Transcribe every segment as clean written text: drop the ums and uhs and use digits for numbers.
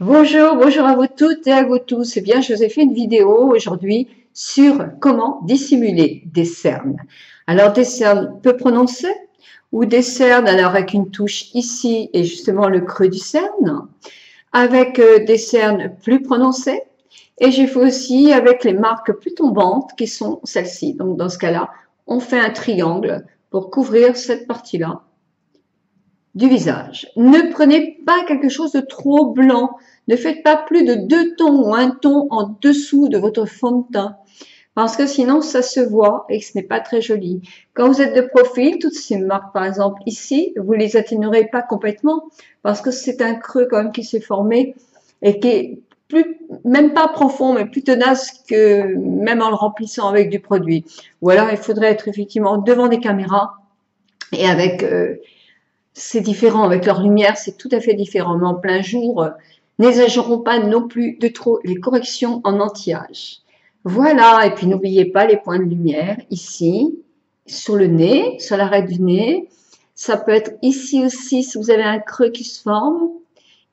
Bonjour, bonjour à vous toutes et à vous tous. Eh bien, je vous ai fait une vidéo aujourd'hui sur comment dissimuler des cernes. Alors, des cernes peu prononcées ou des cernes alors avec une touche ici et justement le creux du cerne, avec des cernes plus prononcées. Et j'ai fait aussi avec les marques plus tombantes qui sont celles-ci. Donc, dans ce cas-là, on fait un triangle pour couvrir cette partie-là du visage. Ne prenez pas quelque chose de trop blanc. Ne faites pas plus de 2 tons ou un ton en dessous de votre fond de teint parce que sinon ça se voit et que ce n'est pas très joli. Quand vous êtes de profil, toutes ces marques par exemple ici, vous les atténuerez pas complètement parce que c'est un creux quand même qui s'est formé et qui est plus, même pas profond, mais plus tenace que même en le remplissant avec du produit. Ou alors il faudrait être effectivement devant des caméras et avec c'est différent avec leur lumière, c'est tout à fait différent. Mais en plein jour, n'exagérons pas non plus de trop les corrections en anti-âge. Voilà, et puis n'oubliez pas les points de lumière ici, sur le nez, sur l'arrêt du nez. Ça peut être ici aussi si vous avez un creux qui se forme.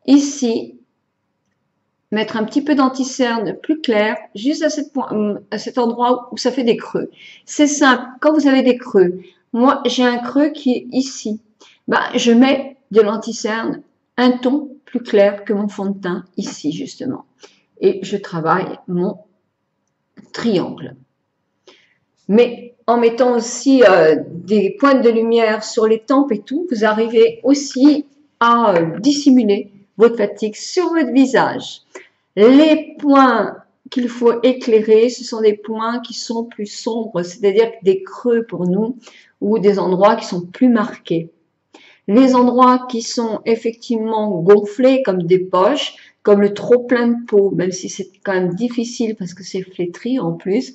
Ici, mettre un petit peu d'anti-cerne plus clair, juste à cet endroit où ça fait des creux. C'est simple, quand vous avez des creux, moi j'ai un creux qui est ici, je mets de l'anti-cerne un ton plus clair que mon fond de teint ici justement. Et je travaille mon triangle. Mais en mettant aussi des pointes de lumière sur les tempes et tout, vous arrivez aussi à dissimuler votre fatigue sur votre visage. Les points qu'il faut éclairer, ce sont des points qui sont plus sombres, c'est-à-dire des creux pour nous, ou des endroits qui sont plus marqués. Les endroits qui sont effectivement gonflés comme des poches, comme le trop plein de peau, même si c'est quand même difficile parce que c'est flétri en plus,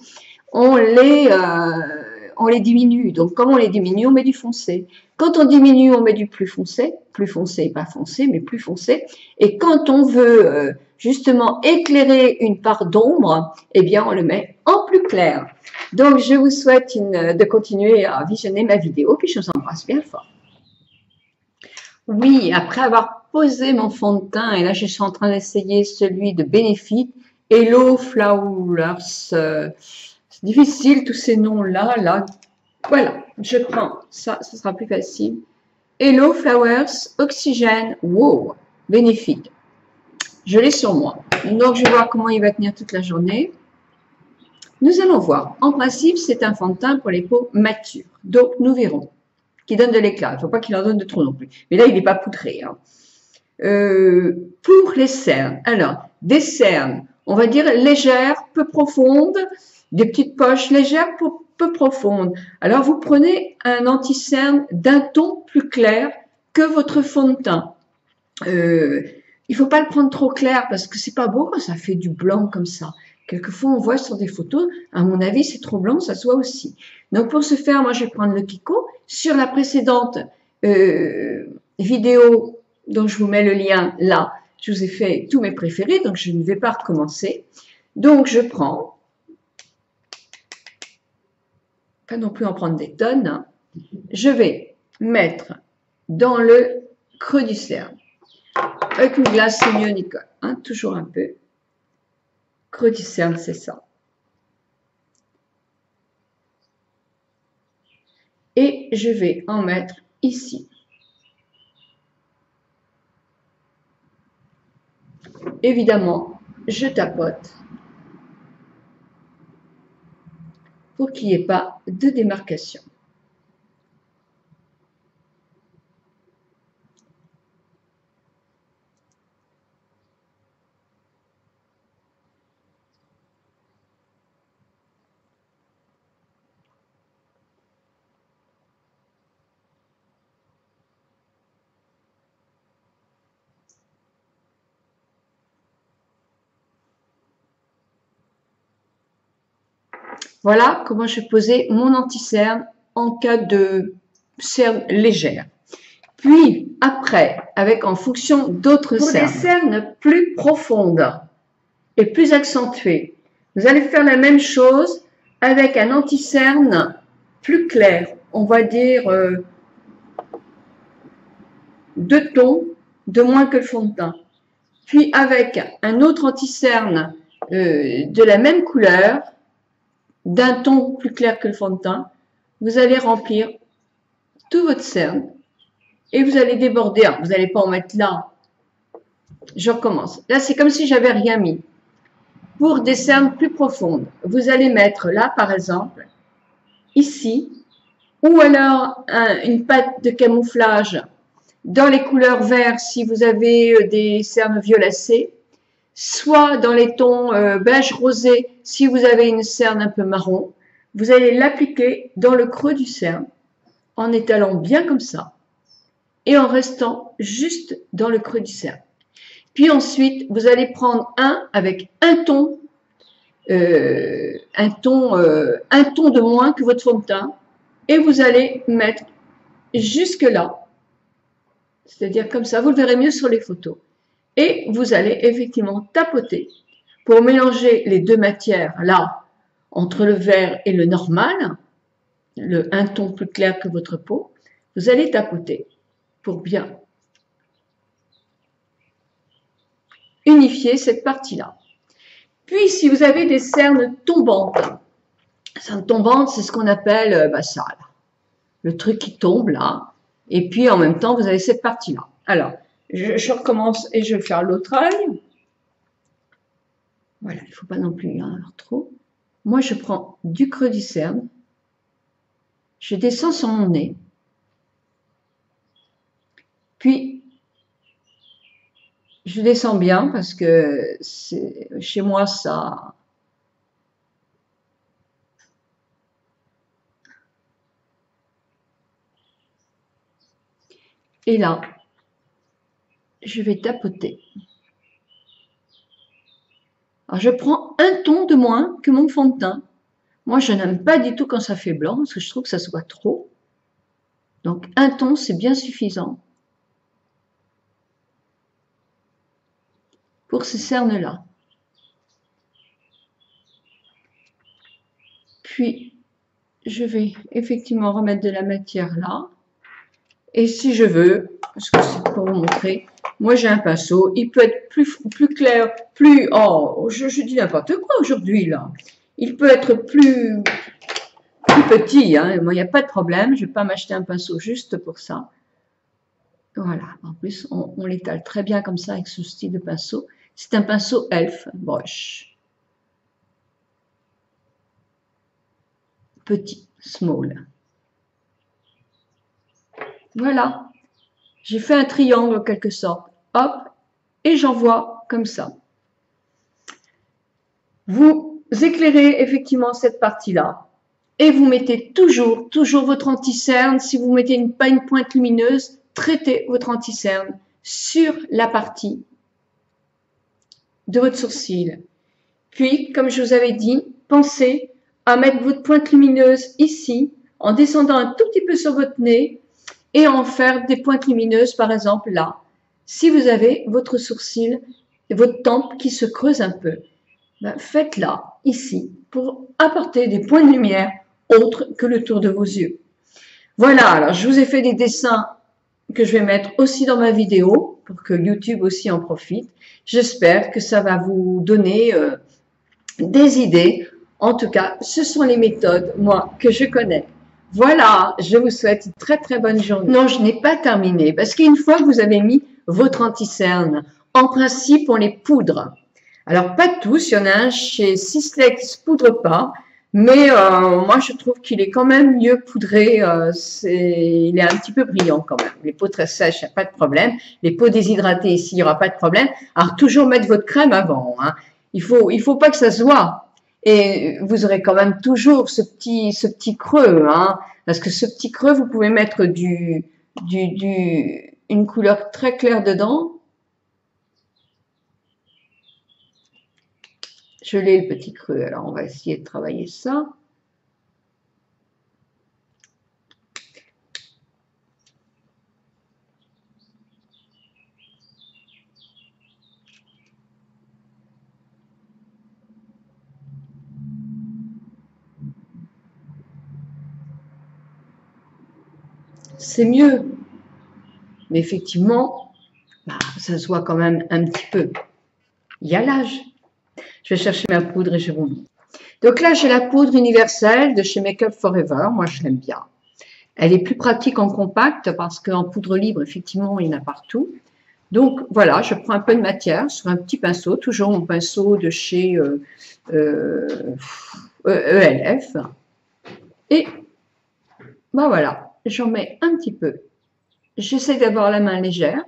on les diminue. Donc, comme on les diminue, on met du foncé. Quand on diminue, on met du plus foncé, pas foncé, mais plus foncé. Et quand on veut justement éclairer une part d'ombre, eh bien, on le met en plus clair. Donc, je vous souhaite de continuer à visionner ma vidéo, puis je vous embrasse bien fort. Oui, après avoir posé mon fond de teint, et là, je suis en train d'essayer celui de Benefit, Hello Flowers. C'est difficile tous ces noms-là. Là, voilà, je prends ça, ce sera plus facile. Hello Flowers, Oxygène, wow, Benefit. Je l'ai sur moi. Donc, je vais voir comment il va tenir toute la journée. Nous allons voir. En principe, c'est un fond de teint pour les peaux matures. Donc, nous verrons. Qui donne de l'éclat. Il ne faut pas qu'il en donne de trop non plus. Mais là, il n'est pas poutré. Hein. Pour les cernes, alors, des cernes, on va dire légères, peu profondes, des petites poches légères, peu profondes. Alors, vous prenez un anti-cerne d'un ton plus clair que votre fond de teint. Il ne faut pas le prendre trop clair parce que c'est pas beau quand ça fait du blanc comme ça. Quelquefois, on voit sur des photos, à mon avis, c'est trop blanc, ça se voit aussi. Donc, pour ce faire, moi, je vais prendre le Kiko. Sur la précédente vidéo dont je vous mets le lien là, je vous ai fait tous mes préférés, donc je ne vais pas recommencer. Donc, je prends, pas non plus en prendre des tonnes, hein. Je vais mettre dans le creux du cerne. Avec une glace, c'est mieux, Nicole, hein, toujours un peu. Creux du cerne, c'est ça. Et je vais en mettre ici. Évidemment, je tapote pour qu'il n'y ait pas de démarcation. Voilà comment je posais mon anti-cerne en cas de cerne légère. Puis après, avec en fonction d'autres cernes. Pour des cernes plus profondes et plus accentuées, vous allez faire la même chose avec un anti-cerne plus clair. On va dire 2 tons de moins que le fond de teint. Puis avec un autre anti-cerne de la même couleur, d'un ton plus clair que le fond de teint, vous allez remplir tout votre cerne et vous allez déborder. Alors, vous n'allez pas en mettre là. Je recommence. Là, c'est comme si j'avais rien mis. Pour des cernes plus profondes, vous allez mettre là, par exemple, ici, ou alors une pâte de camouflage dans les couleurs verts si vous avez des cernes violacées, soit dans les tons beige rosé si vous avez une cerne un peu marron. Vous allez l'appliquer dans le creux du cerne en étalant bien comme ça et en restant juste dans le creux du cerne. Puis ensuite, vous allez prendre avec un ton de moins que votre fond de teint et vous allez mettre jusque là, c'est-à-dire comme ça, vous le verrez mieux sur les photos. Et vous allez effectivement tapoter pour mélanger les deux matières là, entre le vert et le normal, un ton plus clair que votre peau. Vous allez tapoter pour bien unifier cette partie-là. Puis, si vous avez des cernes tombantes, c'est ce qu'on appelle ça, là, le truc qui tombe là, et puis en même temps, vous avez cette partie-là. Alors, je recommence et je vais faire l'autre œil. Voilà, il ne faut pas non plus avoir trop. Moi, je prends du creux du cerne, je descends sur mon nez, puis je descends bien parce que chez moi, ça... Et là, je vais tapoter. Alors, je prends un ton de moins que mon fond de teint. Moi, je n'aime pas du tout quand ça fait blanc, parce que je trouve que ça se voit trop. Donc, un ton, c'est bien suffisant pour ces cernes-là. Puis, je vais effectivement remettre de la matière là. Et si je veux, parce que c'est pour vous montrer, moi j'ai un pinceau, il peut être plus clair, plus... Oh, je dis n'importe quoi aujourd'hui là. Il peut être plus petit, hein. Moi il n'y a pas de problème, je ne vais pas m'acheter un pinceau juste pour ça. Voilà, en plus on l'étale très bien comme ça avec ce style de pinceau. C'est un pinceau Elf Brush. Petit, small. Voilà, j'ai fait un triangle en quelque sorte. Hop, et j'envoie comme ça. Vous éclairez effectivement cette partie-là et vous mettez toujours votre anti-cerne. Si vous mettez pas une pointe lumineuse, traitez votre anti-cerne sur la partie de votre sourcil. Puis, comme je vous avais dit, pensez à mettre votre pointe lumineuse ici, en descendant un tout petit peu sur votre nez et en faire des pointes lumineuses, par exemple là. Si vous avez votre sourcil et votre tempe qui se creuse un peu, ben faites-la ici pour apporter des points de lumière autres que le tour de vos yeux. Voilà, alors je vous ai fait des dessins que je vais mettre aussi dans ma vidéo pour que YouTube aussi en profite. J'espère que ça va vous donner des idées. En tout cas, ce sont les méthodes, moi, que je connais. Voilà, je vous souhaite une très très bonne journée. Non, je n'ai pas terminé parce qu'une fois que vous avez mis votre anti-cerne, en principe, on les poudre. Alors, pas tous, il y en a un chez Sisley qui ne se poudre pas, mais moi, je trouve qu'il est quand même mieux poudré. Il est un petit peu brillant quand même. Les peaux très sèches, il n'y a pas de problème. Les peaux déshydratées ici, il n'y aura pas de problème. Alors, toujours mettre votre crème avant. Hein. Il faut pas que ça se voit. Et vous aurez quand même toujours ce petit creux. Hein, parce que ce petit creux, vous pouvez mettre une couleur très claire dedans. Je l'ai le petit creux, alors on va essayer de travailler ça. C'est mieux. Mais effectivement, ça se voit quand même un petit peu. Il y a l'âge. Je vais chercher ma poudre et je vous montre. Donc là, j'ai la poudre universelle de chez Make Up Forever. Moi, je l'aime bien. Elle est plus pratique en compact parce qu'en poudre libre, effectivement, il y en a partout. Donc voilà, je prends un peu de matière sur un petit pinceau, toujours mon pinceau de chez ELF. Et ben voilà, j'en mets un petit peu. J'essaie d'avoir la main légère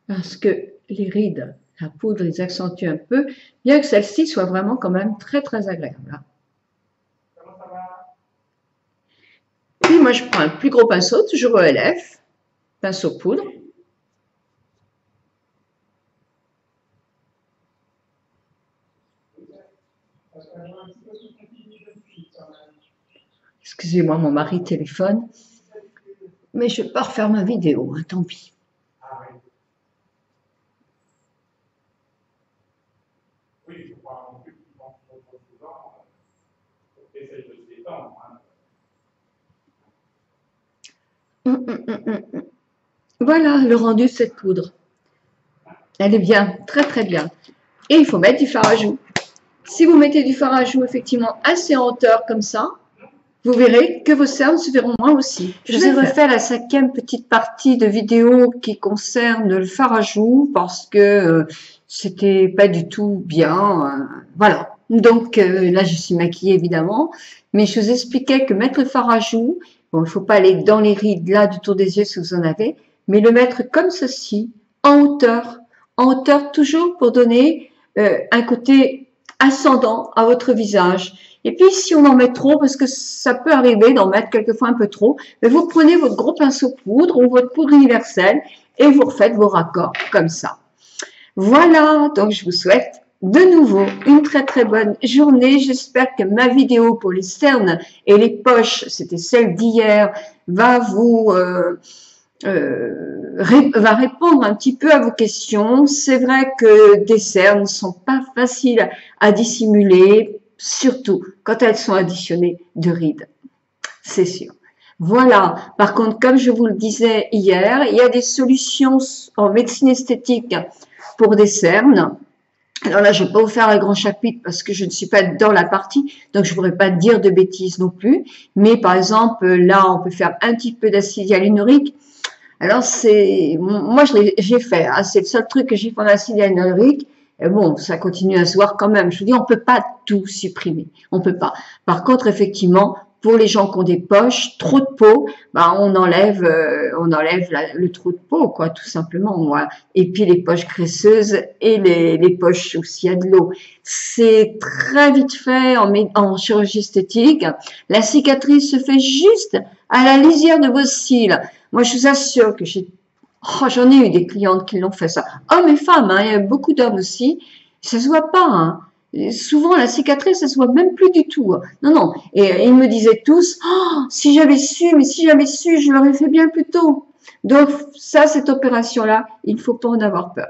parce que les rides, la poudre les accentue un peu, bien que celle-ci soit vraiment quand même très très agréable. Puis moi je prends un plus gros pinceau, toujours ELF, pinceau poudre. Excusez-moi, mon mari téléphone, mais je ne vais pas refaire ma vidéo, hein, tant pis. Voilà le rendu de cette poudre. Elle est bien, très très bien. Et il faut mettre du fard à joues. Si vous mettez du fard à joues effectivement assez en hauteur comme ça, vous verrez que vos cernes se verront moins aussi. Je vais refaire la 5e petite partie de vidéo qui concerne le fard à joues parce que c'était pas du tout bien. Voilà. Donc là, je suis maquillée évidemment, mais je vous expliquais que mettre le fard à joues, bon, il ne faut pas aller dans les rides là du tour des yeux si vous en avez, mais le mettre comme ceci, en hauteur toujours pour donner un côté ascendant à votre visage. Et puis, si on en met trop, parce que ça peut arriver d'en mettre quelquefois un peu trop, mais vous prenez votre gros pinceau poudre ou votre poudre universelle et vous refaites vos raccords comme ça. Voilà, donc je vous souhaite de nouveau une très très bonne journée. J'espère que ma vidéo pour les cernes et les poches, c'était celle d'hier, va vous... va répondre un petit peu à vos questions. C'est vrai que des cernes ne sont pas faciles à dissimuler, surtout quand elles sont additionnées de rides, c'est sûr. Voilà, par contre, comme je vous le disais hier, il y a des solutions en médecine esthétique pour des cernes. Alors là, je ne vais pas vous faire un grand chapitre parce que je ne suis pas dans la partie, donc je ne pourrais pas dire de bêtises non plus. Mais par exemple, là, on peut faire un petit peu d'acide hyaluronique. Alors, moi, j'ai fait, hein, c'est le seul truc que j'ai fait en acide hyaluronique. Et bon, ça continue à se voir quand même. Je vous dis, on peut pas tout supprimer. On peut pas. Par contre, effectivement, pour les gens qui ont des poches, trop de peau, bah, on enlève le trou de peau, quoi, tout simplement. Voilà. Et puis, les poches graisseuses et les poches où il y a de l'eau. C'est très vite fait en chirurgie esthétique. La cicatrice se fait juste à la lisière de vos cils. Moi, je vous assure que j'en ai eu des clientes qui l'ont fait ça. Hommes et femmes, hein, il y a beaucoup d'hommes aussi. Ça se voit pas, hein. Et souvent, la cicatrice, ça se voit même plus du tout. Non, non. Et ils me disaient tous, oh, si j'avais su, je l'aurais fait bien plus tôt. Donc, ça, cette opération-là, il ne faut pas en avoir peur.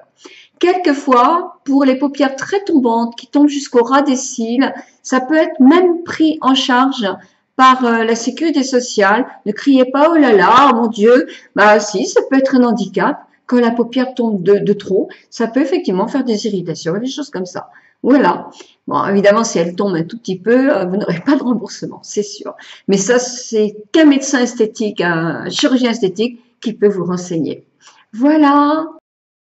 Quelquefois, pour les paupières très tombantes, qui tombent jusqu'au ras des cils, ça peut être même pris en charge par la sécurité sociale. Ne criez pas, oh là là, oh mon Dieu. Bah si, ça peut être un handicap. Quand la paupière tombe de trop, ça peut effectivement faire des irritations, des choses comme ça. Voilà. Bon, évidemment, si elle tombe un tout petit peu, vous n'aurez pas de remboursement, c'est sûr. Mais ça, c'est qu'un médecin esthétique, un chirurgien esthétique qui peut vous renseigner. Voilà.